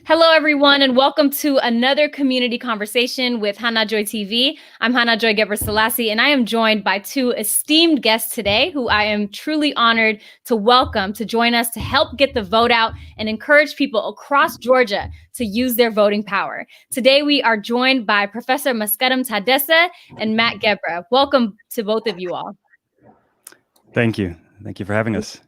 Hello, everyone, and welcome to another community conversation with HannahJoyTV. I'm Joy Gebresilassie, and I am joined by two esteemed guests today who I am truly honored to welcome to join us to help get the vote out and encourage people across Georgia to use their voting power. Today, we are joined by Professor Meskerem Tadesse and Matt Gebre. Welcome to both of you all. Thank you. Thank you for having us.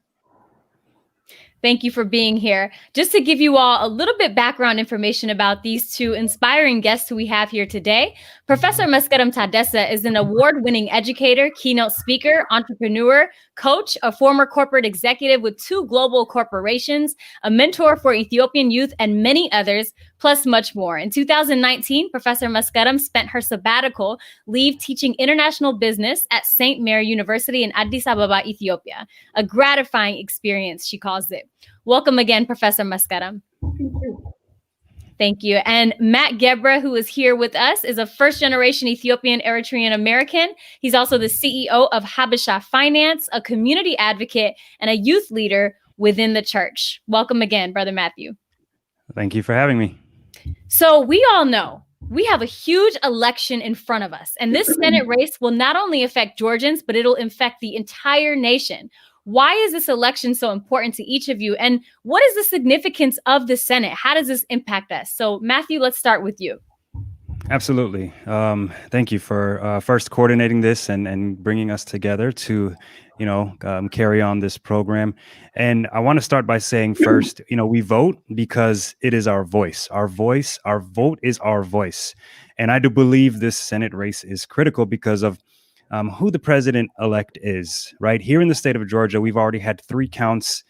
Thank you for being here. Just to give you all a little bit background information about these two inspiring guests who we have here today, Professor Meskerem Tadesse is an award-winning educator, keynote speaker, entrepreneur, coach, a former corporate executive with 2 global corporations, a mentor for Ethiopian youth, and many others, plus much more. In 2019, Professor Meskerem spent her sabbatical leave teaching international business at St. Mary University in Addis Ababa, Ethiopia. A gratifying experience, she calls it. Welcome again, Professor Meskerem. Thank you. And Matt Gebre, who is here with us, is a first-generation Ethiopian Eritrean American. He's also the CEO of Habesha Finance, a community advocate, and a youth leader within the church. Welcome again, Brother Matthew. Thank you for having me. So we all know we have a huge election in front of us, and this Senate race will not only affect Georgians, but it'll affect the entire nation. Why is this election so important to each of you? And what is the significance of the Senate? How does this impact us? So Matthew, let's start with you. Absolutely. Thank you for first coordinating this and bringing us together to, carry on this program. And I want to start by saying first, we vote because it is our voice. Our vote is our voice. And I do believe this Senate race is critical because of who the president-elect is, right? Here in the state of Georgia, we've already had 3 counts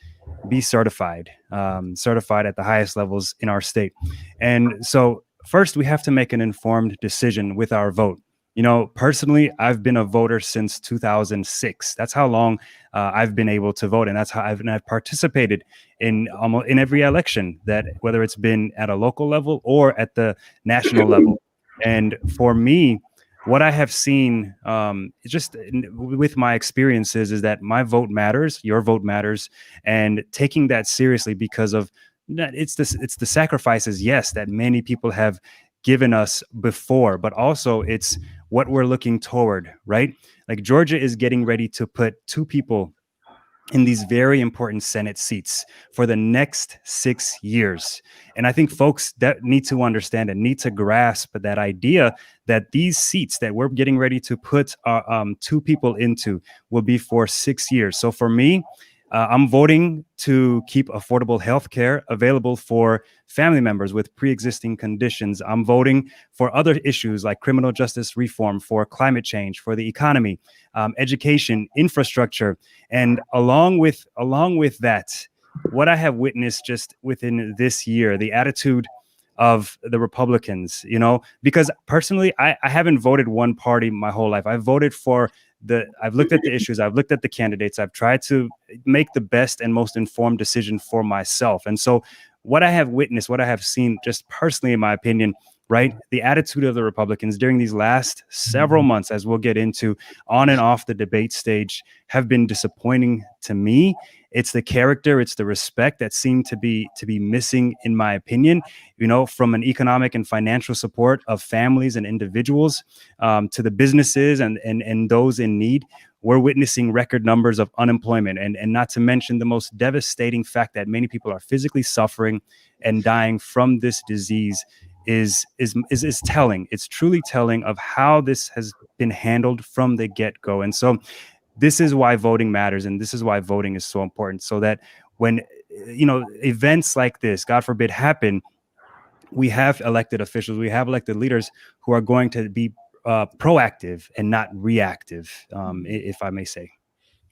be certified at the highest levels in our state. And so first, we have to make an informed decision with our vote. Personally, I've been a voter since 2006. That's how long I've been able to vote. And that's how I've participated in almost in every election, that whether it's been at a local level or at the national level. And for me, what I have seen just with my experiences is that my vote matters, your vote matters, and taking that seriously because of it's the sacrifices, yes, that many people have given us before, but also it's what we're looking toward, right? Like Georgia is getting ready to put 2 people in these very important Senate seats for the next 6 years. And I think folks that need to understand and need to grasp that idea that these seats that we're getting ready to put 2 people into will be for 6 years. So for me, I'm voting to keep affordable health care available for family members with pre-existing conditions. I'm voting for other issues like criminal justice reform, for climate change, for the economy, education, infrastructure. And along with that, what I have witnessed just within this year, the attitude of the Republicans, because personally, I haven't voted one party my whole life. I've voted for I've looked at the issues, I've looked at the candidates, I've tried to make the best and most informed decision for myself. And so what I have witnessed, what I have seen just personally, in my opinion, right, the attitude of the Republicans during these last several months, as we'll get into on and off the debate stage, have been disappointing to me. It's the character, it's the respect that seemed to be missing, in my opinion, from an economic and financial support of families and individuals to the businesses and those in need. We're witnessing record numbers of unemployment, and not to mention the most devastating fact that many people are physically suffering and dying from this disease is telling. It's truly telling of how this has been handled from the get-go. And so this is why voting matters, and this is why voting is so important, so that when events like this, God forbid, happen, we have elected officials, we have elected leaders who are going to be proactive and not reactive, if I may say.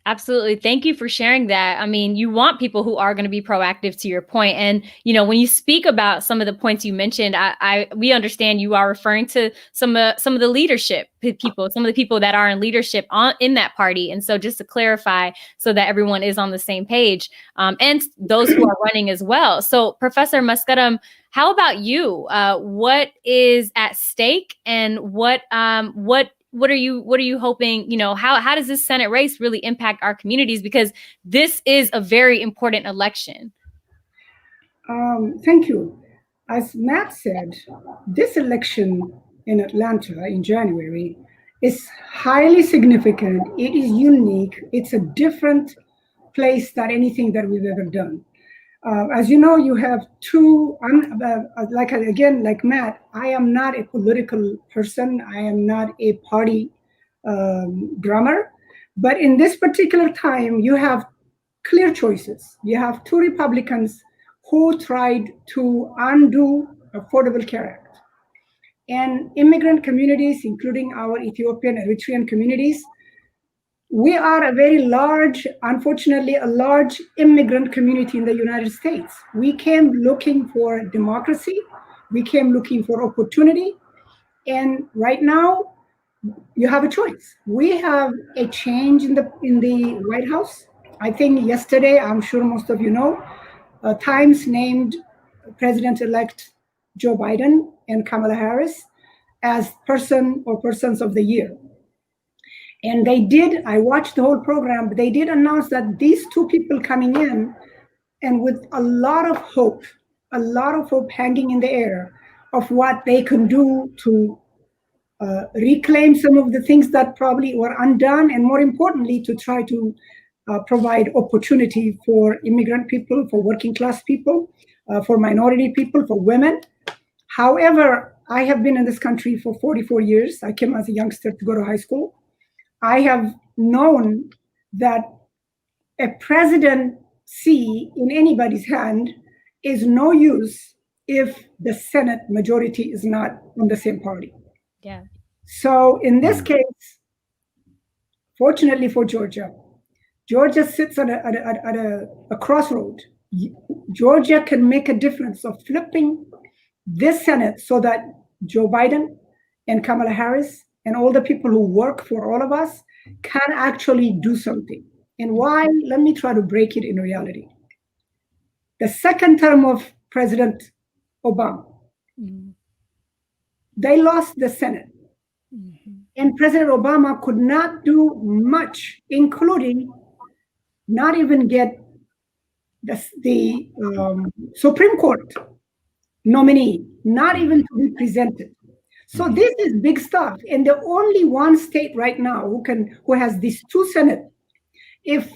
Absolutely. Thank you for sharing that. I mean, you want people who are going to be proactive, to your point. And, when you speak about some of the points you mentioned, we understand you are referring to some of the leadership people, some of the people that are in leadership in that party. And so just to clarify, so that everyone is on the same page, and those who are running as well. So Professor Meskerem, how about you? What is at stake, and what are you hoping, how does this Senate race really impact our communities? Because this is a very important election. Thank you. as Matt said, this election in Atlanta in January is highly significant. It is unique. It's a different place than anything that we've ever done. As you know, you have two, like Matt, I am not a political person. I am not a party drummer. But in this particular time, you have clear choices. You have two Republicans who tried to undo Affordable Care Act. And immigrant communities, including our Ethiopian, Eritrean communities, we are a very large, unfortunately, a large immigrant community in the United States. We came looking for democracy. We came looking for opportunity. And right now, you have a choice. We have a change in the White House. I think yesterday, I'm sure most of you know, Times named President-elect Joe Biden and Kamala Harris as person or persons of the year. And they did, I watched the whole program, but they did announce that these two people coming in and with a lot of hope hanging in the air of what they can do to reclaim some of the things that probably were undone, and more importantly, to try to provide opportunity for immigrant people, for working class people, for minority people, for women. However, I have been in this country for 44 years. I came as a youngster to go to high school. I have known that a presidency in anybody's hand is no use if the Senate majority is not on the same party. Yeah. So in this case, fortunately for Georgia, Georgia sits at a crossroad. Georgia can make a difference of flipping this Senate so that Joe Biden and Kamala Harris and all the people who work for all of us can actually do something. And why? Let me try to break it in reality. The second term of President Obama, they lost the Senate. And President Obama could not do much, including not even get the Supreme Court nominee, not even to be presented. So this is big stuff. And the only one state right now who has these two Senate, if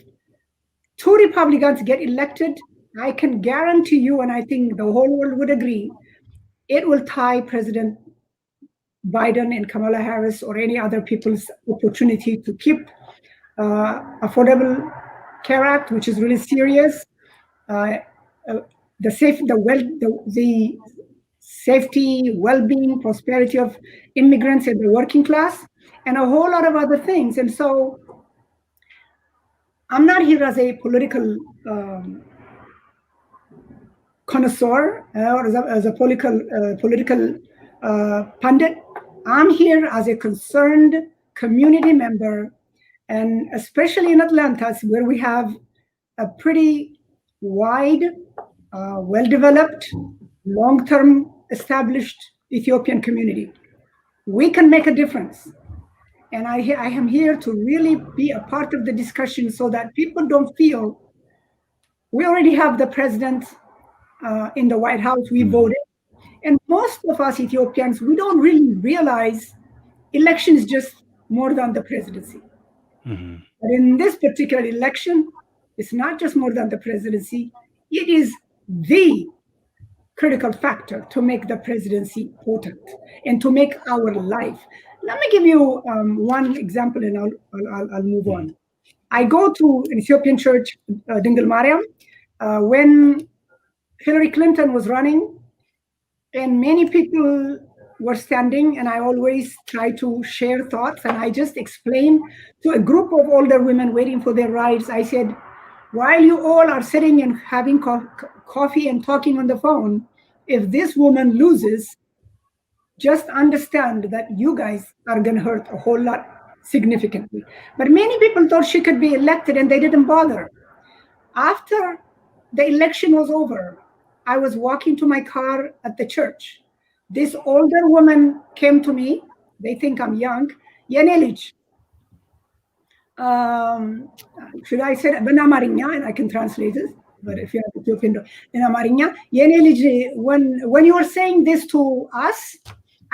two Republicans get elected, I can guarantee you, and I think the whole world would agree, it will tie President Biden and Kamala Harris or any other people's opportunity to keep Affordable Care Act, which is really serious, the safety, well-being, prosperity of immigrants and the working class, and a whole lot of other things. And so I'm not here as a political connoisseur or as a political pundit. I'm here as a concerned community member, and especially in Atlanta, where we have a pretty wide, well-developed, long-term established Ethiopian community. We can make a difference. And I am here to really be a part of the discussion so that people don't feel we already have the president in the White House, we voted. And most of us Ethiopians, we don't really realize election is just more than the presidency. But in this particular election, it's not just more than the presidency, it is the critical factor to make the presidency potent and to make our life. Let me give you one example and I'll move on. I go to an Ethiopian church, Dingel Mariam, when Hillary Clinton was running, and many people were standing, and I always try to share thoughts, and I just explained to a group of older women waiting for their rides. I said, while you all are sitting and having coffee and talking on the phone, if this woman loses, just understand that you guys are going to hurt a whole lot significantly. But many people thought she could be elected and they didn't bother. After the election was over, I was walking to my car at the church. This older woman came to me. They think I'm young. Yenelij. Should I say it? And I can translate it. but if you have Ethiopian in አማርኛ የኔ ልጅ when you were saying this to us,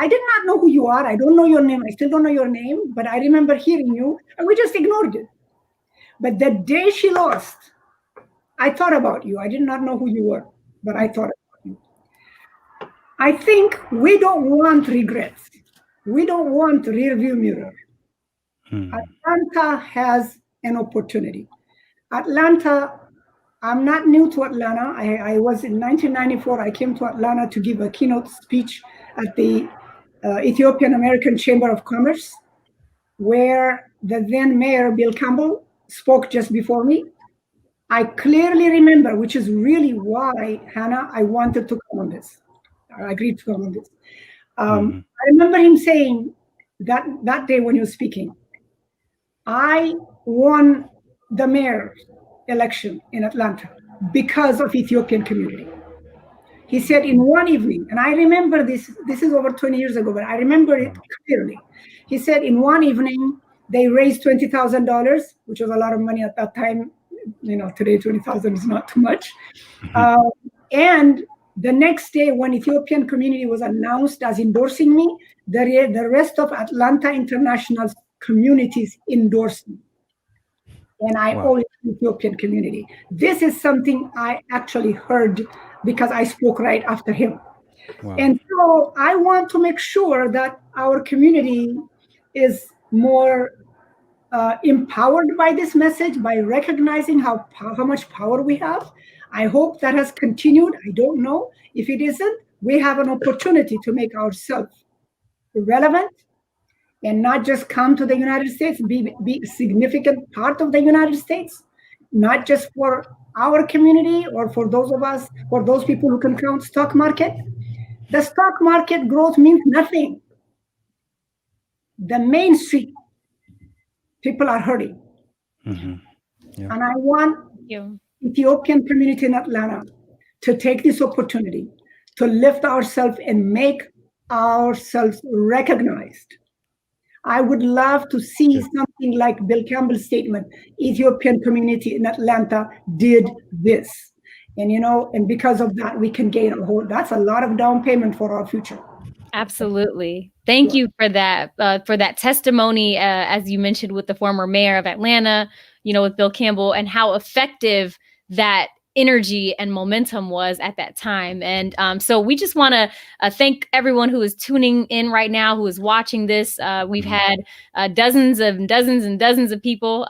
I did not know who you are. I don't know your name. I still don't know your name, but I remember hearing you, and we just ignored it. But the day she lost, I thought about you. I did not know who you were, but I thought about you. I think we don't want regrets. We don't want rear view mirror. Atlanta has an opportunity. Atlanta, I'm not new to Atlanta. I was in 1994. I came to Atlanta to give a keynote speech at the Ethiopian American Chamber of Commerce, where the then mayor, Bill Campbell, spoke just before me. I clearly remember, which is really why, Hannah, I wanted to come on this. I agreed to come on this. I remember him saying that day when he was speaking, I won the mayor election in Atlanta because of Ethiopian community. He said in one evening, and I remember this is over 20 years ago, but I remember it clearly. He said in one evening, they raised $20,000, which was a lot of money at that time. You know, today 20,000 is not too much. And the next day, when Ethiopian community was announced as endorsing me, the rest of Atlanta International communities endorsed me. And I owe it to the Ethiopian community. This is something I actually heard because I spoke right after him. And so I want to make sure that our community is more empowered by this message, by recognizing how much power we have. I hope that has continued. I don't know. If it isn't, we have an opportunity to make ourselves relevant and not just come to the United States, be a significant part of the United States, not just for our community or for those people who can count stock market. The stock market growth means nothing. The Main Street, people are hurting. And I want Ethiopian community in Atlanta to take this opportunity to lift ourselves and make ourselves recognized. I would love to see something like Bill Campbell's statement, Ethiopian community in Atlanta did this. And, you know, and because of that, we can gain a whole, that's a lot of down payment for our future. Absolutely. Thank you for that testimony, as you mentioned, with the former mayor of Atlanta, you know, with Bill Campbell, and how effective that energy and momentum was at that time. And so we just want to thank everyone who is tuning in right now, who is watching this. We've had dozens and dozens of people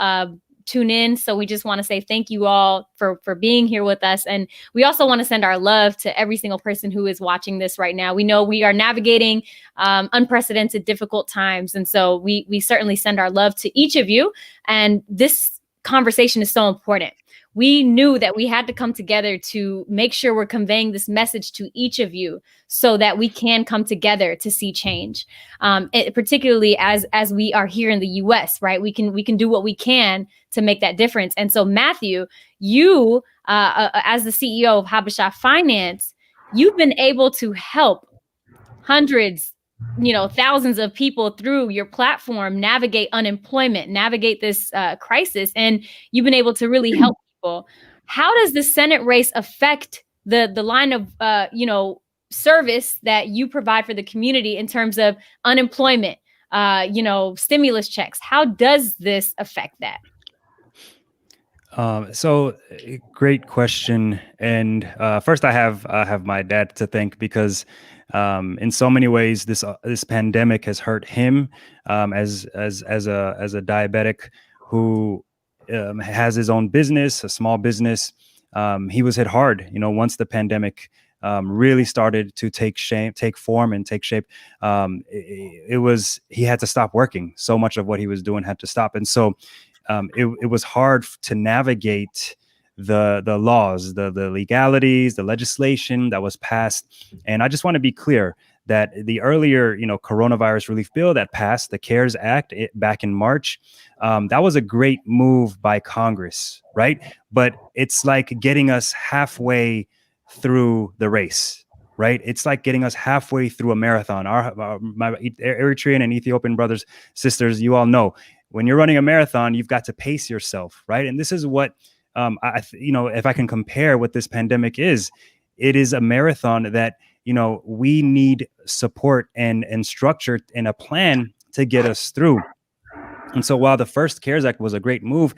tune in. So we just want to say thank you all for being here with us. And we also want to send our love to every single person who is watching this right now. We know we are navigating unprecedented, difficult times. And so we certainly send our love to each of you. And this conversation is so important. We knew that we had to come together to make sure we're conveying this message to each of you so that we can come together to see change, particularly as we are here in the US, right? We can do what we can to make that difference. And so, Matthew, you, as the CEO of Habesha Finance, you've been able to help hundreds, you know, thousands of people through your platform navigate unemployment, navigate this crisis, and you've been able to really help people. How does the Senate race affect the line of service that you provide for the community in terms of unemployment, stimulus checks? How does this affect that? So great question. And first, I have my dad to thank, because in so many ways, this pandemic has hurt him as a diabetic who has his own business, a small business. He was hit hard, you know, once the pandemic really started to take form and take shape. He had to stop working. So much of what he was doing had to stop, and so it was hard to navigate the laws, the legalities, the legislation that was passed. And I just want to be clear that the earlier, coronavirus relief bill that passed, the CARES Act, back in March, that was a great move by Congress, right? But it's like getting us halfway through the race, right? It's like getting us halfway through a marathon. My Eritrean and Ethiopian brothers, sisters, you all know, when you're running a marathon, you've got to pace yourself, right? And this is what if I can compare what this pandemic is, it is a marathon that, we need support and structure and a plan to get us through. And so while the first CARES Act was a great move,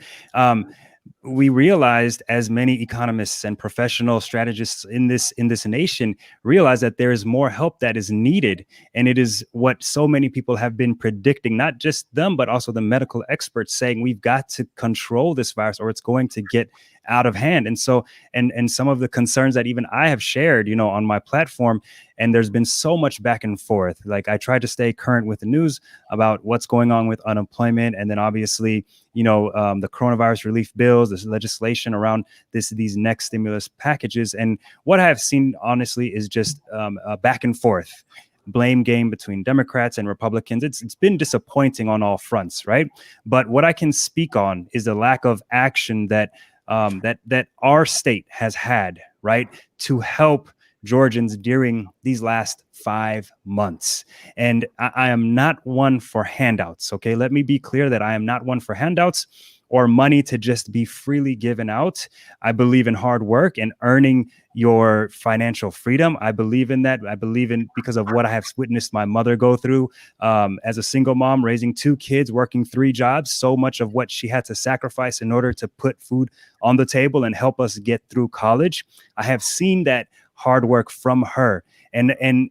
we realized, as many economists and professional strategists in this nation realize, that there is more help that is needed. And it is what so many people have been predicting, not just them, but also the medical experts, saying we've got to control this virus or it's going to get out of hand. And so, and some of the concerns that even I have shared, on my platform, and there's been so much back and forth. Like, I try to stay current with the news about what's going on with unemployment, and then obviously, the coronavirus relief bills, this legislation around these next stimulus packages. And what I have seen, honestly, is just a back and forth blame game between Democrats and Republicans. It's been disappointing on all fronts, right? But what I can speak on is the lack of action that our state has had, right, to help Georgians during these last 5 months. And I am not one for handouts. Okay, let me be clear that I am not one for handouts or money to just be freely given out. I believe in hard work and earning your financial freedom. I believe in that. I believe in, because of what I have witnessed my mother go through as a single mom, raising 2 kids, working 3 jobs, so much of what she had to sacrifice in order to put food on the table and help us get through college. I have seen that hard work from her. And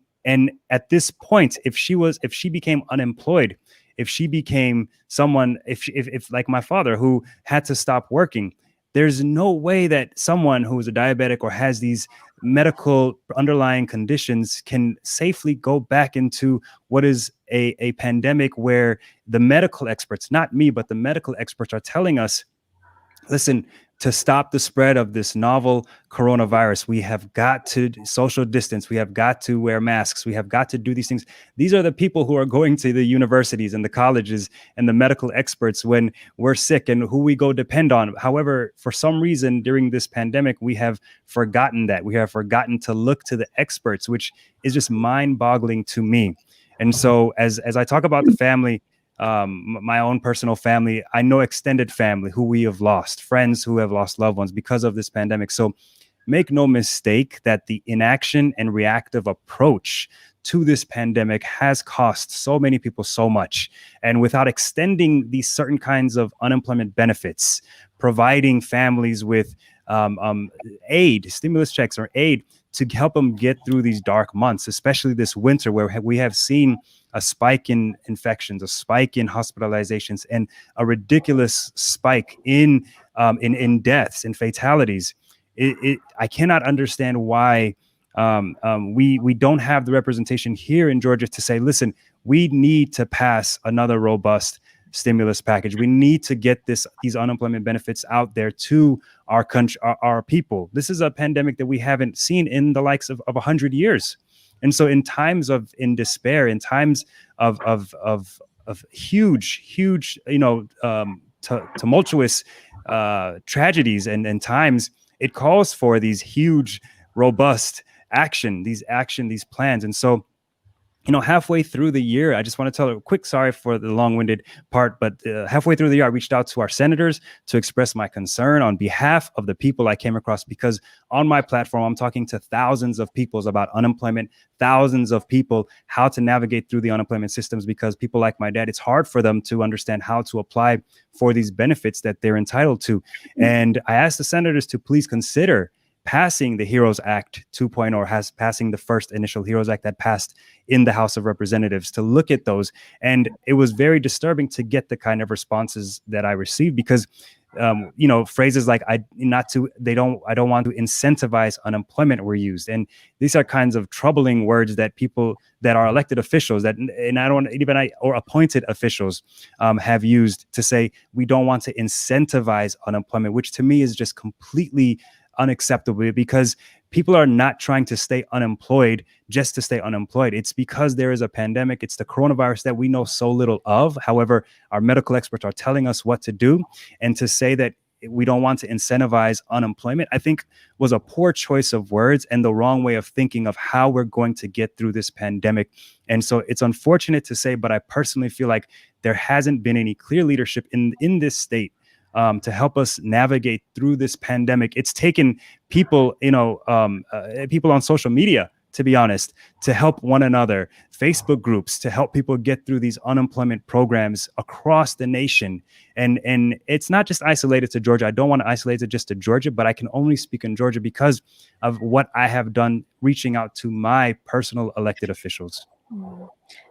at this point, if she became unemployed, if she became someone, if like my father, who had to stop working, there's no way that someone who is a diabetic or has these medical underlying conditions can safely go back into what is a pandemic where the medical experts, not me, but the medical experts, are telling us, listen, to stop the spread of this novel coronavirus, we have got to social distance. We have got to wear masks. We have got to do these things. These are the people who are going to the universities and the colleges and the medical experts when we're sick, and who we go depend on. However, for some reason during this pandemic, we have forgotten that. We have forgotten to look to the experts, which is just mind-boggling to me. And so as I talk about the family, my own personal family, I know extended family who we have lost, friends who have lost loved ones because of this pandemic. So make no mistake that the inaction and reactive approach to this pandemic has cost so many people so much. And without extending these certain kinds of unemployment benefits, providing families with aid, stimulus checks or aid to help them get through these dark months, especially this winter, where we have seen a spike in infections, a spike in hospitalizations, and a ridiculous spike in deaths and fatalities. I cannot understand why we don't have the representation here in Georgia to say, listen, we need to pass another robust stimulus package. We need to get these unemployment benefits out there to our country, our people. This is a pandemic that we haven't seen in the likes of 100 years. And so in times in despair, in times of huge, tumultuous tragedies and times, it calls for these huge, robust these plans. And so, halfway through the year, I just want to tell a quick, sorry for the long-winded part, but halfway through the year, I reached out to our senators to express my concern on behalf of the people I came across, because on my platform, I'm talking to thousands of people about unemployment, thousands of people, how to navigate through the unemployment systems, because people like my dad, it's hard for them to understand how to apply for these benefits that they're entitled to. And I asked the senators to please consider passing the HEROES Act 2.0, or passing the first initial HEROES Act that passed in the House of Representatives, to look at those. And it was very disturbing to get the kind of responses that I received, because phrases like I don't want to incentivize unemployment were used. And these are kinds of troubling words that people that are elected officials or appointed officials have used to say, we don't want to incentivize unemployment, which to me is just completely unacceptable, because people are not trying to stay unemployed just to stay unemployed. It's because there is a pandemic. It's the coronavirus that we know so little of. However, our medical experts are telling us what to do, and to say that we don't want to incentivize unemployment, I think was a poor choice of words and the wrong way of thinking of how we're going to get through this pandemic. And so it's unfortunate to say, but I personally feel like there hasn't been any clear leadership in this state to help us navigate through this pandemic. It's taken people, people on social media, to be honest, to help one another, Facebook groups to help people get through these unemployment programs across the nation. And it's not just isolated to Georgia. I don't want to isolate it just to Georgia, but I can only speak in Georgia because of what I have done reaching out to my personal elected officials.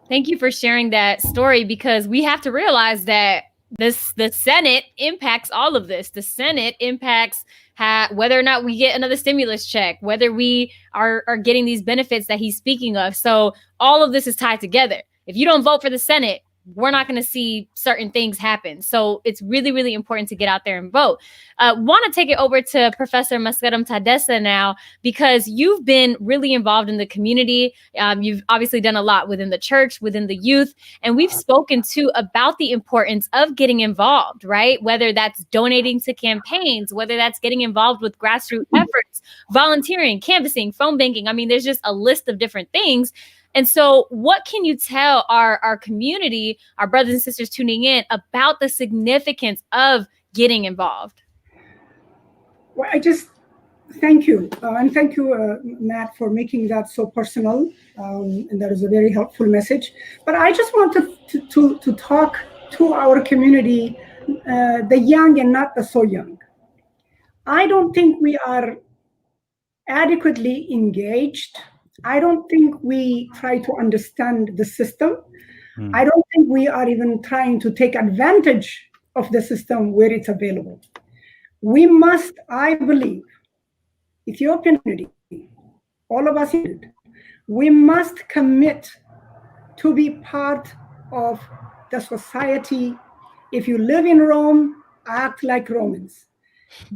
Thank you for sharing that story, because we have to realize that the Senate impacts all of this. The Senate impacts whether or not we get another stimulus check, whether we are getting these benefits that he's speaking of. So all of this is tied together. If you don't vote for the Senate, we're not going to see certain things happen. So it's really, really important to get out there and vote. Want to take it over to Professor Meskerem Tadesse now, because you've been really involved in the community. You've obviously done a lot within the church, within the youth, and we've spoken too about the importance of getting involved, right? Whether that's donating to campaigns, whether that's getting involved with grassroots efforts, volunteering, canvassing, phone banking. I mean, there's just a list of different things. And so what can you tell our community, our brothers and sisters tuning in, about the significance of getting involved? Well, I just thank you. And thank you, Matt, for making that so personal. And that is a very helpful message. But I just wanted to talk to our community, the young and not the so young. I don't think we are adequately engaged. I don't think we try to understand the system. I don't think we are even trying to take advantage of the system where it's available. We must, I believe, Ethiopian community, all of us, we must commit to be part of the society. If you live in Rome, act like Romans.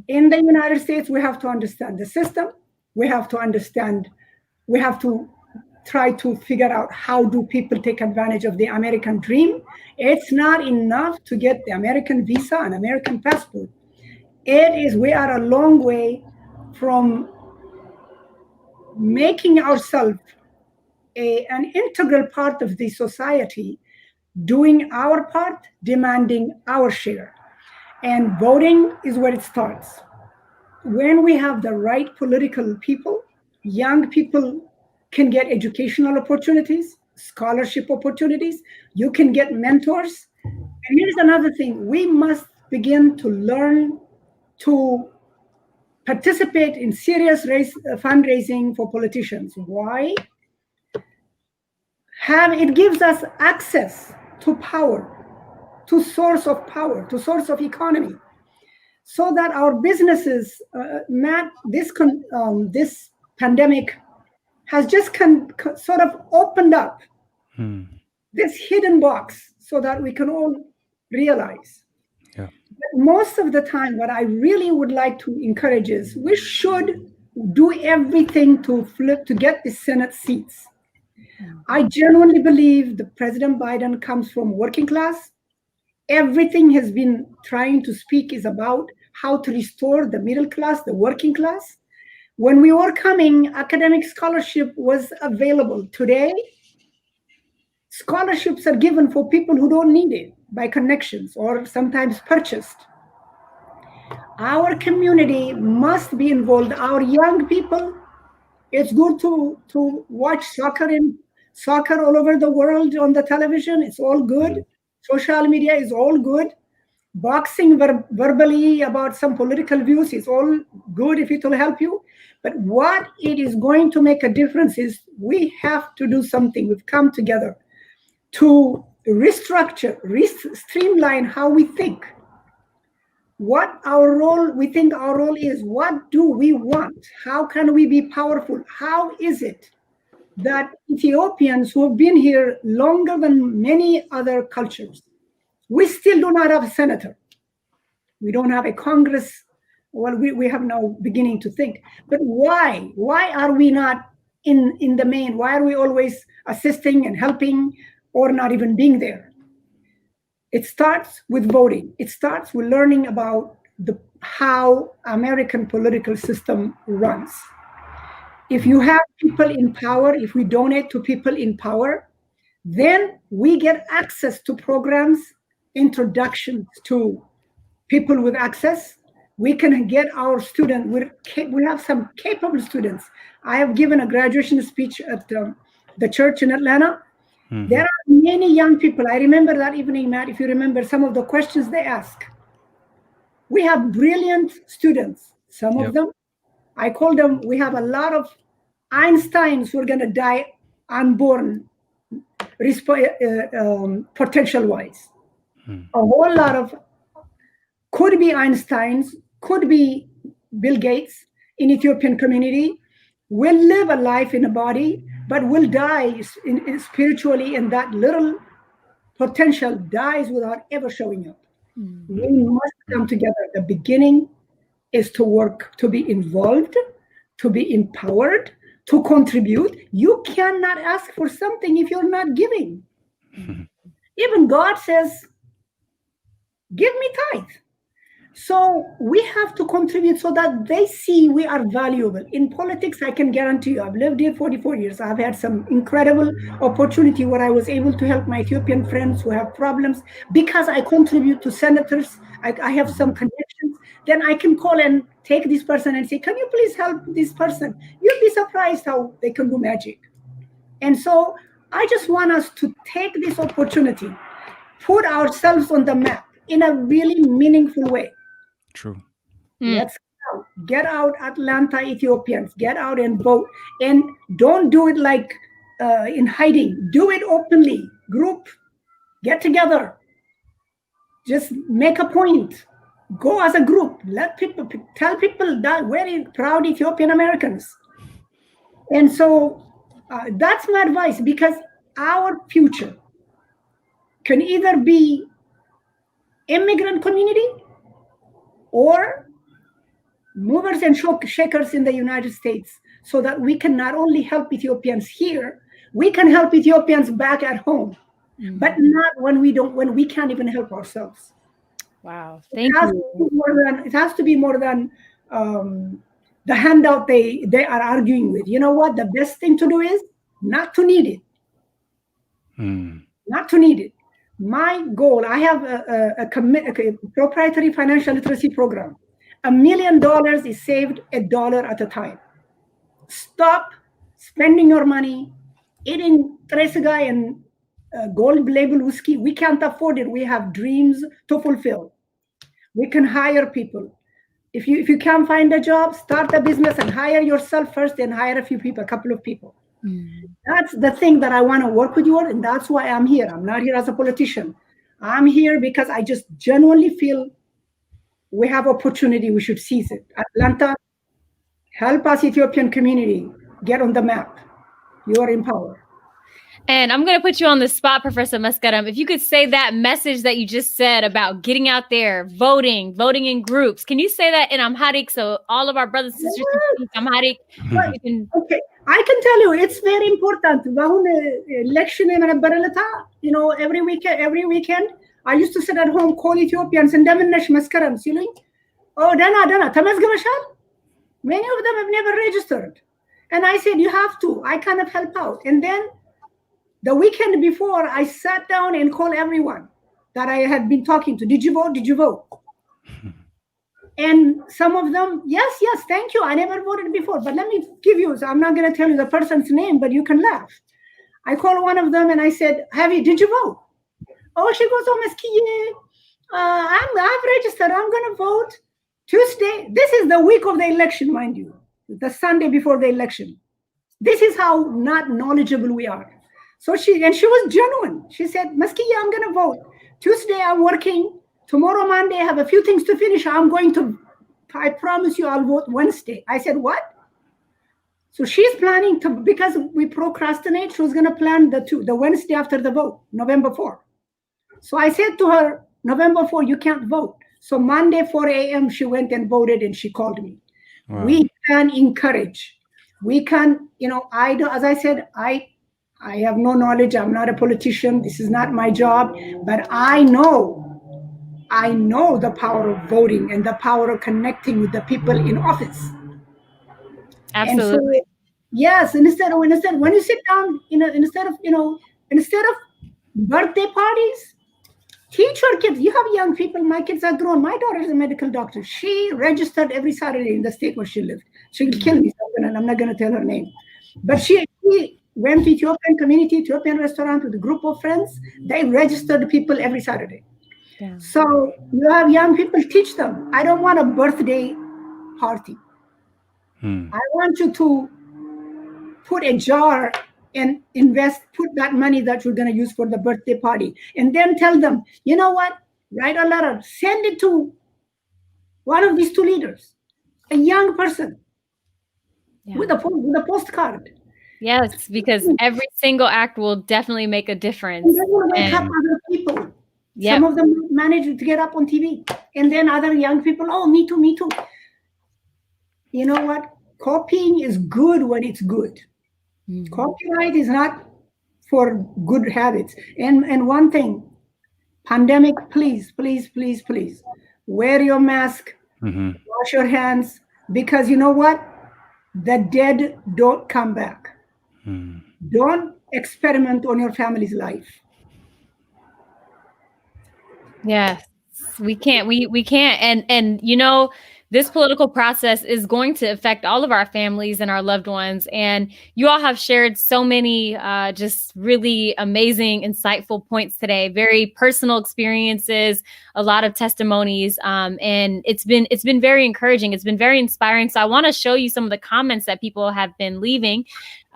In the United States, we have to understand the system. We have to try to figure out how do people take advantage of the American dream. It's not enough to get the American visa and American passport. We are a long way from making ourselves an integral part of the society, doing our part, demanding our share. And voting is where it starts. When we have the right political people, young people can get educational opportunities, scholarship opportunities. You can get mentors. And here's another thing. We must begin to learn to participate in serious fundraising for politicians. Why? It gives us access to power, to source of power, to source of economy, so that our businesses, Matt, this pandemic has just sort of opened up this hidden box so that we can all realize. Yeah. But most of the time, what I really would like to encourage is we should do everything to get the Senate seats. I genuinely believe that President Biden comes from working class. Everything has been trying to speak is about how to restore the middle class, the working class. When we were coming, academic scholarship was available. Today, scholarships are given for people who don't need it by connections or sometimes purchased. Our community must be involved. Our young people, it's good to watch soccer all over the world on the television. It's all good. Social media is all good. Boxing verbally about some political views is all good if it will help you. But what it is going to make a difference is we have to do something. We've come together to restructure, streamline how we think. What we think our role is. What do we want? How can we be powerful? How is it that Ethiopians who have been here longer than many other cultures, we still do not have a senator. We don't have a Congress. Well, we have now beginning to think. But why? Why are we not in the main? Why are we always assisting and helping or not even being there? It starts with voting. It starts with learning about how American political system runs. If you have people in power, if we donate to people in power, then we get access to programs, introductions to people with access. We can get our students. We have some capable students. I have given a graduation speech at the church in Atlanta. Mm-hmm. There are many young people. I remember that evening, Matt, if you remember some of the questions they ask. We have brilliant students. Some of them, I call them, we have a lot of Einsteins who are going to die unborn, potential-wise. A whole lot of could be Einsteins, could be Bill Gates in Ethiopian community, will live a life in a body, but will die spiritually, and that little potential dies without ever showing up. We must come together. The beginning is to work, to be involved, to be empowered, to contribute. You cannot ask for something if you're not giving. Even God says, give me tithe. So we have to contribute so that they see we are valuable. In politics, I can guarantee you, I've lived here 44 years. I've had some incredible opportunity where I was able to help my Ethiopian friends who have problems because I contribute to senators. I have some connections. Then I can call and take this person and say, can you please help this person? You'll be surprised how they can do magic. And so I just want us to take this opportunity, put ourselves on the map in a really meaningful way. True. Let's get out, Atlanta Ethiopians, get out and vote. And don't do it like in hiding. Do it openly. Group, get together. Just make a point. Go as a group. Let people tell people that we're proud Ethiopian Americans. And so that's my advice, because our future can either be immigrant community or movers and shakers in the United States, so that we can not only help Ethiopians here, we can help Ethiopians back at home, but not when we can't even help ourselves. Wow, thank you. It has to be more than the handout they are arguing with. You know what? The best thing to do is not to need it. Not to need it. My goal, I have a proprietary financial literacy program. $1 million is saved $1 at a time. Stop spending your money eating Tresegai and gold label whiskey. We can't afford it. We have dreams to fulfill. We can hire people. If you can't find a job, start a business and hire yourself first, then hire a couple of people. That's the thing that I want to work with you on, and that's why I'm here. I'm not here as a politician. I'm here because I just genuinely feel we have opportunity. We should seize it. Atlanta, help us, Ethiopian community, get on the map. You are in power. And I'm going to put you on the spot, Professor Meskerem. If you could say that message that you just said about getting out there, voting in groups. Can you say that in Amharic so all of our brothers and sisters can speak Amharic? Okay, I can tell you it's very important. Election, every weekend, I used to sit at home, call Ethiopians, and Demenesh Meskerem, oh, Dana, Tamasgamashal. Many of them have never registered. And I said, you have to. I kind of help out. And then the weekend before, I sat down and called everyone that I had been talking to. Did you vote? Did you vote? And some of them, yes, thank you. I never voted before. But let me give you, so I'm not going to tell you the person's name, but you can laugh. I called one of them and I said, did you vote? Oh, she goes, oh, Meskiye, I've registered. I'm going to vote Tuesday. This is the week of the election, mind you, the Sunday before the election. This is how not knowledgeable we are. So she was genuine. She said, Meskiye, I'm going to vote. Tuesday, I'm working. Tomorrow, Monday, I have a few things to finish. I promise you, I'll vote Wednesday. I said, what? So she's planning to, because we procrastinate, she was going to plan the Wednesday after the vote, November 4. So I said to her, November 4, you can't vote. So Monday, 4 a.m., she went and voted and she called me. Wow. We can encourage. We can, as I said, I have no knowledge. I'm not a politician. This is not my job. But I know the power of voting and the power of connecting with the people in office. Absolutely. And so, yes, instead when you sit down, instead of birthday parties, Teach your kids. You have young people. My kids are grown. My daughter is a medical doctor. She registered every Saturday in the state where she lived. She will kill me. So I'm not going to tell her name. But she went to Ethiopian community, Ethiopian restaurant with a group of friends. They registered people every Saturday. Yeah. So you have young people, teach them. I don't want a birthday party. I want you to put a jar and put that money that you're going to use for the birthday party. And then tell them, you know what? Write a letter, send it to one of these two leaders, a young person with a postcard. Yes, because every single act will definitely make a difference. And then will wake up other people. Some of them manage to get up on TV. And then other young people, oh, me too, me too. You know what? Copying is good when it's good. Copyright is not for good habits. And one thing, pandemic, please, please, please, please, wear your mask, wash your hands, because you know what? The dead don't come back. Don't experiment on your family's life. Yes, we can't. We can't. And you know, this political process is going to affect all of our families and our loved ones. And you all have shared so many just really amazing, insightful points today. Very personal experiences, a lot of testimonies, and it's been very encouraging. It's been very inspiring. So I want to show you some of the comments that people have been leaving.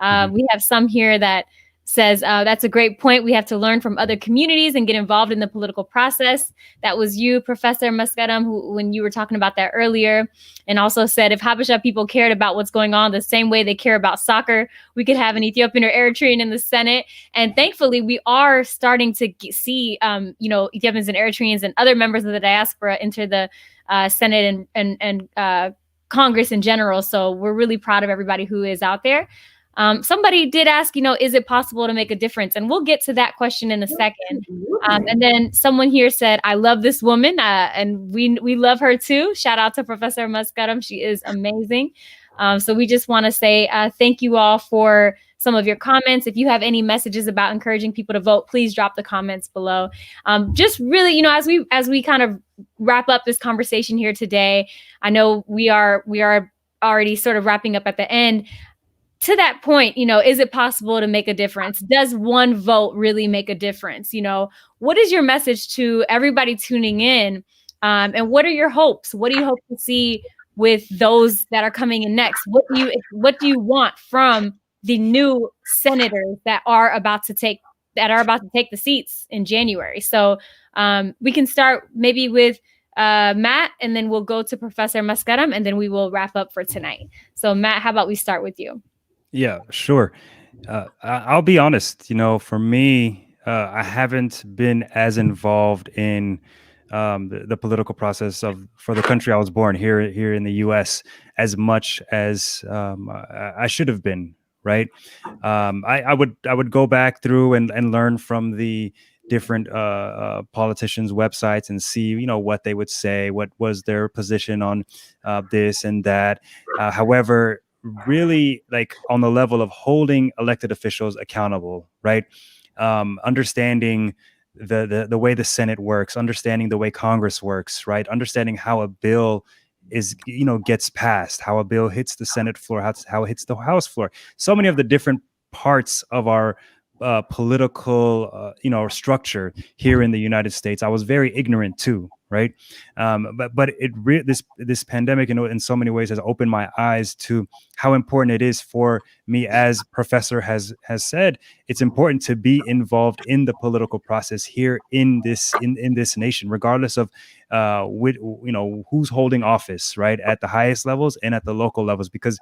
We have some here that says, that's a great point. We have to learn from other communities and get involved in the political process. That was you, Professor Meskerem, who, when you were talking about that earlier, and also said, if Habesha people cared about what's going on the same way they care about soccer, we could have an Ethiopian or Eritrean in the Senate. And thankfully, we are starting to see, Ethiopians and Eritreans and other members of the diaspora enter the Senate and Congress in general. So we're really proud of everybody who is out there. Somebody did ask, is it possible to make a difference? And we'll get to that question in a second. And then someone here said, I love this woman, and we love her too. Shout out to Professor Meskerem. She is amazing. So we just want to say thank you all for some of your comments. If you have any messages about encouraging people to vote, please drop the comments below. Just really, as we kind of wrap up this conversation here today, I know we are already sort of wrapping up at the end. To that point, is it possible to make a difference? Does one vote really make a difference? What is your message to everybody tuning in? And what are your hopes? What do you hope to see with those that are coming in next? What do you want from the new senators that are about to take the seats in January? So we can start maybe with Matt, and then we'll go to Professor Meskerem, and then we will wrap up for tonight. So Matt, how about we start with you? Yeah, sure. I'll be honest, for me, I haven't been as involved in the political process for the country I was born here in the U.S. as much as I should have been. Right. I would go back through and learn from the different politicians' websites and see, what they would say, what was their position on this and that. However, really, like on the level of holding elected officials accountable, right? Understanding the way the Senate works, understanding the way Congress works, right? Understanding how a bill gets passed, how a bill hits the Senate floor, how it hits the House floor. So many of the different parts of our political, structure here in the United States, I was very ignorant too, right? But this pandemic, in so many ways, has opened my eyes to how important it is for me, as Professor has said. It's important to be involved in the political process here in this nation, regardless of who's holding office, right, at the highest levels and at the local levels, because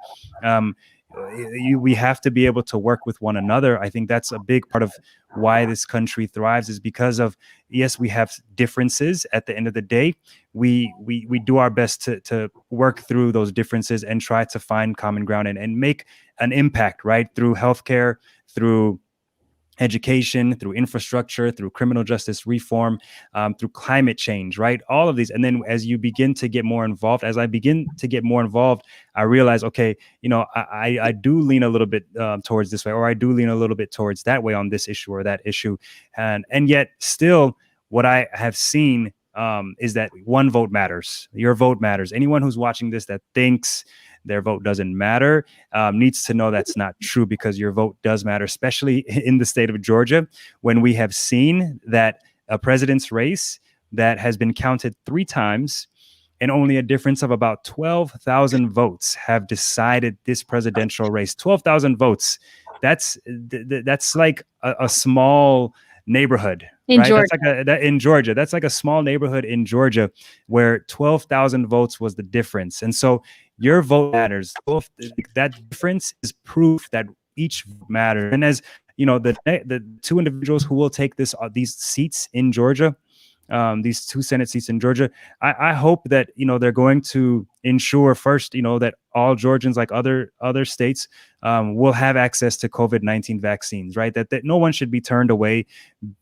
we have to be able to work with one another. I think that's a big part of why this country thrives, is because of, yes, we have differences. At the end of the day, we do our best to work through those differences and try to find common ground and make an impact, right, through healthcare, through education, through infrastructure, through criminal justice reform, through climate change, right? All of these. And then as I begin to get more involved, I realize, okay, I do lean a little bit towards this way, or I do lean a little bit towards that way on this issue or that issue. And yet still, what I have seen is that one vote matters. Your vote matters. Anyone who's watching this that thinks their vote doesn't matter needs to know that's not true, because your vote does matter, especially in the state of Georgia, when we have seen that a president's race that has been counted 3 times and only a difference of about 12,000 votes have decided this presidential race. 12,000 votes. That's like a small neighborhood, in right? Georgia. That's like in Georgia. That's like a small neighborhood in Georgia where 12,000 votes was the difference. And so your vote matters. That difference is proof that each vote matters. And as you know, the 2 individuals who will take these seats in Georgia, these 2 Senate seats in Georgia, I hope that, you know, they're going to ensure first, you know, that all Georgians, like other states, will have access to COVID-19 vaccines, right? That no one should be turned away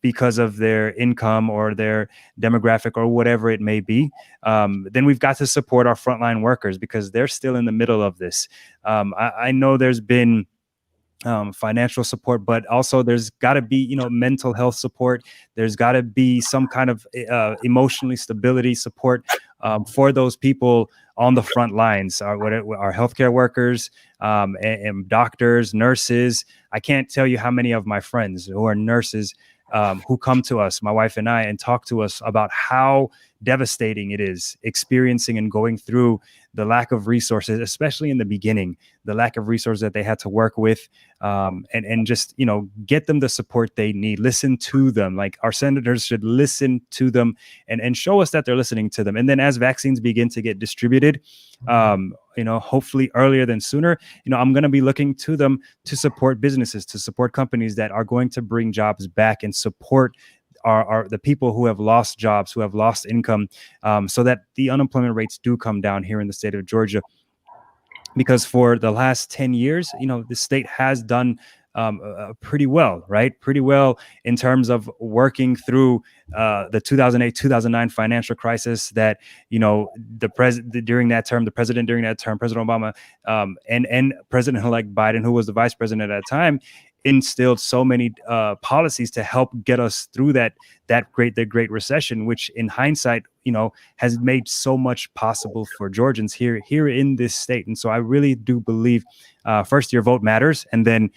because of their income or their demographic or whatever it may be. Then we've got to support our frontline workers because they're still in the middle of this. I know there's been financial support, but also there's got to be, you know, mental health support. There's got to be some kind of emotionally stability support for those people on the front lines, our healthcare workers, and doctors, nurses. I can't tell you how many of my friends who are nurses who come to us, my wife and I, and talk to us about how devastating it is experiencing and going through the lack of resources, especially in the beginning, the lack of resources that they had to work with, and just, you know, get them the support they need. Listen to them. Like, our senators should listen to them and show us that they're listening to them. And then as vaccines begin to get distributed, you know, hopefully earlier than sooner, you know, I'm going to be looking to them to support businesses, to support companies that are going to bring jobs back and support the people who have lost jobs, who have lost income, so that the unemployment rates do come down here in the state of Georgia. Because for the last 10 years, you know, the state has done pretty well, right? Pretty well in terms of working through the 2008-2009 financial crisis that, you know, the president during that term, President Obama, and President-elect Biden, who was the vice president at that time, instilled so many policies to help get us through the Great Recession, which in hindsight, you know, has made so much possible for Georgians here in this state. And so I really do believe, first, your vote matters, and then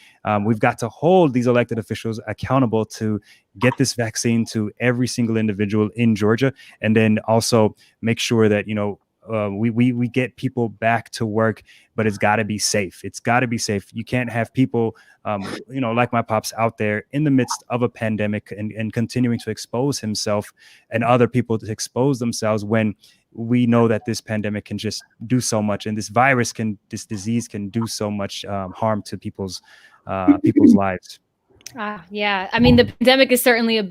we've got to hold these elected officials accountable to get this vaccine to every single individual in Georgia, and then also make sure that, you know, we get people back to work, but it's got to be safe. It's got to be safe. You can't have people, you know, like my pops out there in the midst of a pandemic and continuing to expose himself and other people to expose themselves when we know that this pandemic can just do so much, and this disease can do so much harm to people's lives. Yeah, I mean, the pandemic is certainly a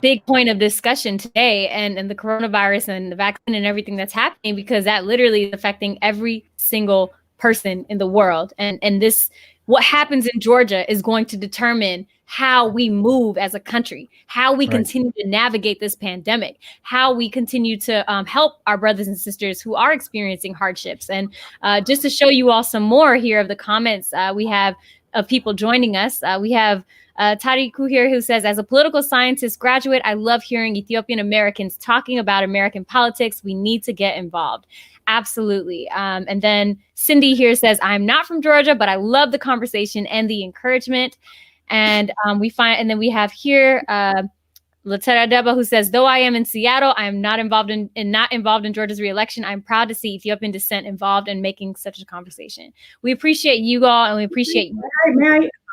big point of discussion today, and the coronavirus and the vaccine and everything that's happening, because that literally is affecting every single person in the world. And this, what happens in Georgia is going to determine how we move as a country, how we continue to navigate this pandemic, how we continue to help our brothers and sisters who are experiencing hardships. And just to show you all some more here of the comments we have of people joining us, we have Tariku here, who says, as a political scientist graduate, I love hearing Ethiopian Americans talking about American politics. We need to get involved. Absolutely. And then Cindy here says, I'm not from Georgia, but I love the conversation and the encouragement. And then we have here Latera Deba, who says, though I am in Seattle, I am not involved in Georgia's reelection. I'm proud to see Ethiopian descent involved in making such a conversation. We appreciate you all, and we appreciate you.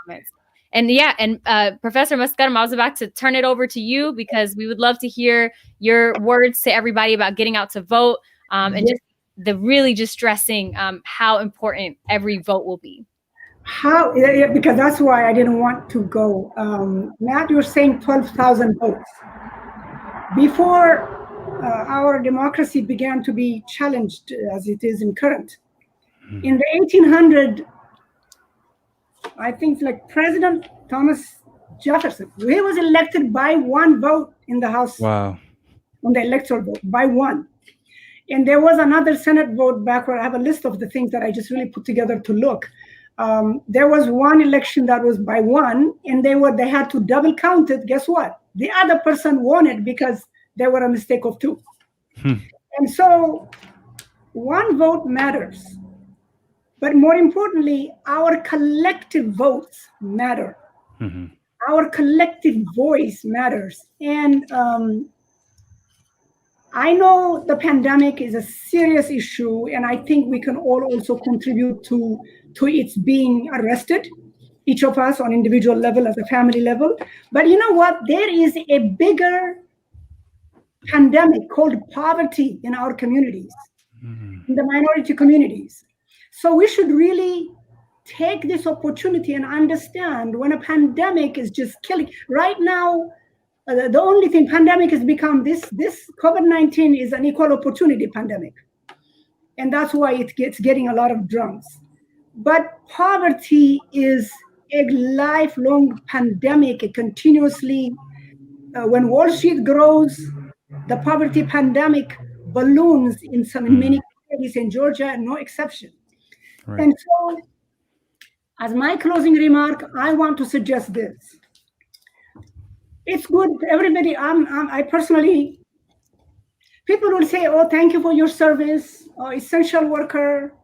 Comments. And yeah, and Professor Meskerem, I was about to turn it over to you, because we would love to hear your words to everybody about getting out to vote, and just stressing how important every vote will be. Because that's why I didn't want to go. Matt, you're saying 12,000 votes. Before our democracy began to be challenged as it is in current, in the 1800s, I think, like President Thomas Jefferson, he was elected by one vote in the House. Wow. On the electoral vote, by one. And there was another Senate vote back where I have a list of the things that I just really put together to look. There was one election that was by one, and they had to double count it. Guess what? The other person won it because they were a mistake of two. And so one vote matters. But more importantly, our collective votes matter. Our collective voice matters. And I know the pandemic is a serious issue, and I think we can all also contribute to its being arrested, each of us on individual level, at the family level. But you know what? There is a bigger pandemic called poverty in our communities, in the minority communities. So we should really take this opportunity and understand when a pandemic is just killing. Right now, the only thing pandemic has become, this COVID-19 is an equal opportunity pandemic. And that's why it gets getting a lot of drums. But poverty is a lifelong pandemic. It continuously, when Wall Street grows, the poverty pandemic balloons in many communities in Georgia, no exception. Right. And so, as my closing remark, I want to suggest this. It's good, everybody. I personally, people will say, "Oh, thank you for your service, essential worker,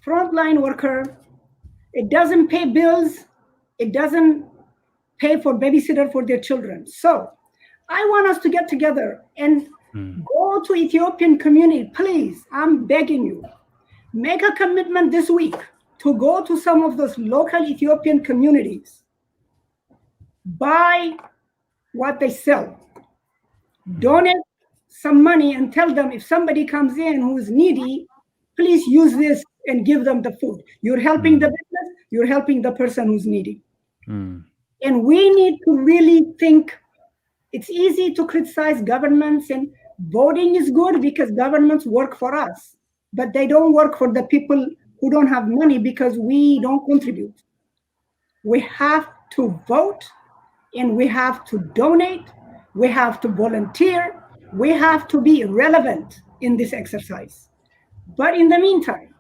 frontline worker." It doesn't pay bills. It doesn't pay for babysitter for their children. So, I want us to get together and go to Ethiopian community, please. I'm begging you, make a commitment this week to go to some of those local Ethiopian communities, buy what they sell, donate some money, and tell them if somebody comes in who is needy, please use this and give them the food. You're helping the business, you're helping the person who's needy. And we need to really think. It's easy to criticize governments, and voting is good because governments work for us, but they don't work for the people who don't have money because we don't contribute. We have to vote, and we have to donate, we have to volunteer, we have to be relevant in this exercise. But in the meantime,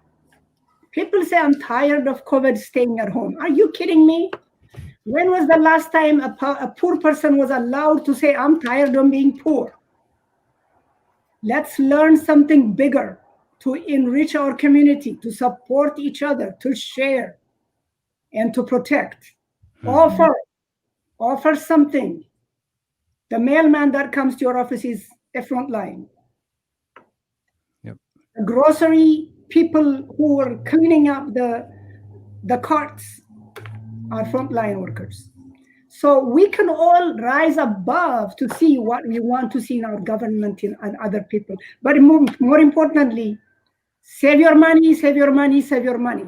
people say, I'm tired of COVID, staying at home. Are you kidding me? When was the last time a poor person was allowed to say, I'm tired of being poor? Let's learn something bigger to enrich our community, to support each other, to share, and to protect. Offer something. The mailman that comes to your office is a frontline. The grocery people who are cleaning up the carts are frontline workers. So we can all rise above to see what we want to see in our government and other people. But more importantly, save your money, save your money, save your money.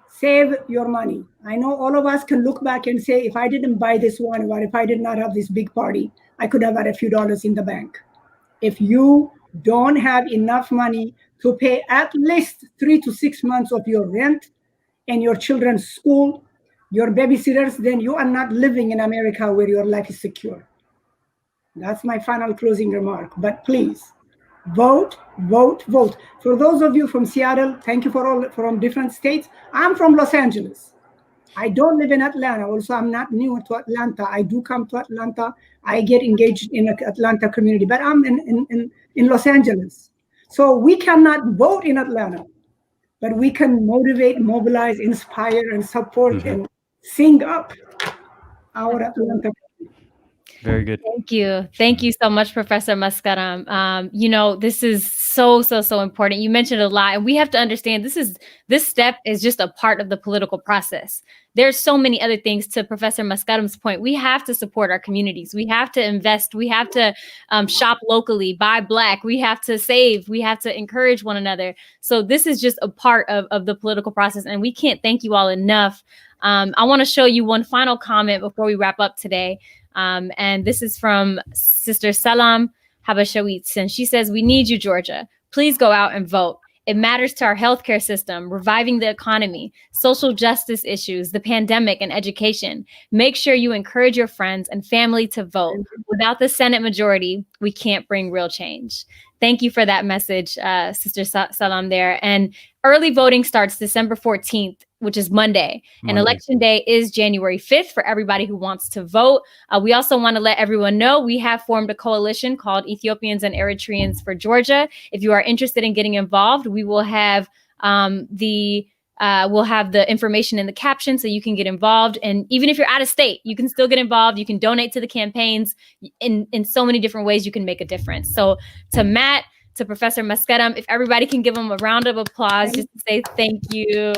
Save your money. I know all of us can look back and say, if I didn't buy this one, or if I did not have this big party, I could have had a few dollars in the bank. If you don't have enough money to pay at least 3 to 6 months of your rent and your children's school, your babysitters, then you are not living in America where your life is secure. That's my final closing remark. But please, vote, vote, vote. For those of you from Seattle, thank you for all from different states. I'm from Los Angeles. I don't live in Atlanta. Also, I'm not new to Atlanta. I do come to Atlanta. I get engaged in the Atlanta community, but I'm in Los Angeles. So we cannot vote in Atlanta, but we can motivate, mobilize, inspire, and support and sing up our Atlanta. Very good. Thank you. Thank you so much, Professor Meskerem. You know, this is so important. You mentioned a lot, and we have to understand this step is just a part of the political process. There's so many other things. To Professor Meskerem's point, we have to support our communities. We have to invest. We have to shop locally, buy Black. We have to save. We have to encourage one another. So this is just a part of the political process, and we can't thank you all enough. I want to show you one final comment before we wrap up today. And this is from Sister Salam Habashawitz, and she says, we need you, Georgia. Please go out and vote. It matters to our healthcare system, reviving the economy, social justice issues, the pandemic, and education. Make sure you encourage your friends and family to vote. Without the Senate majority, we can't bring real change. Thank you for that message, Sister Salam there. And early voting starts December 14th, which is Monday. And election day is January 5th for everybody who wants to vote. We also want to let everyone know we have formed a coalition called Ethiopians and Eritreans for Georgia. If you are interested in getting involved, we will have we'll have the information in the caption so you can get involved. And even if you're out of state, you can still get involved. You can donate to the campaigns in so many different ways you can make a difference. So to Matt, to Professor Meskerem, if everybody can give him a round of applause just to say thank you.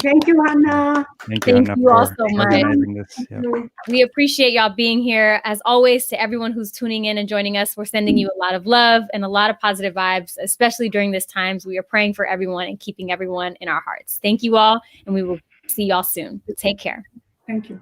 Thank you, Hannah. Thank you, Hannah, you all for so much. organizing this. Yeah. We appreciate y'all being here. As always, to everyone who's tuning in and joining us, we're sending you a lot of love and a lot of positive vibes, especially during this times. We are praying for everyone and keeping everyone in our hearts. Thank you all, and we will see y'all soon. Take care. Thank you.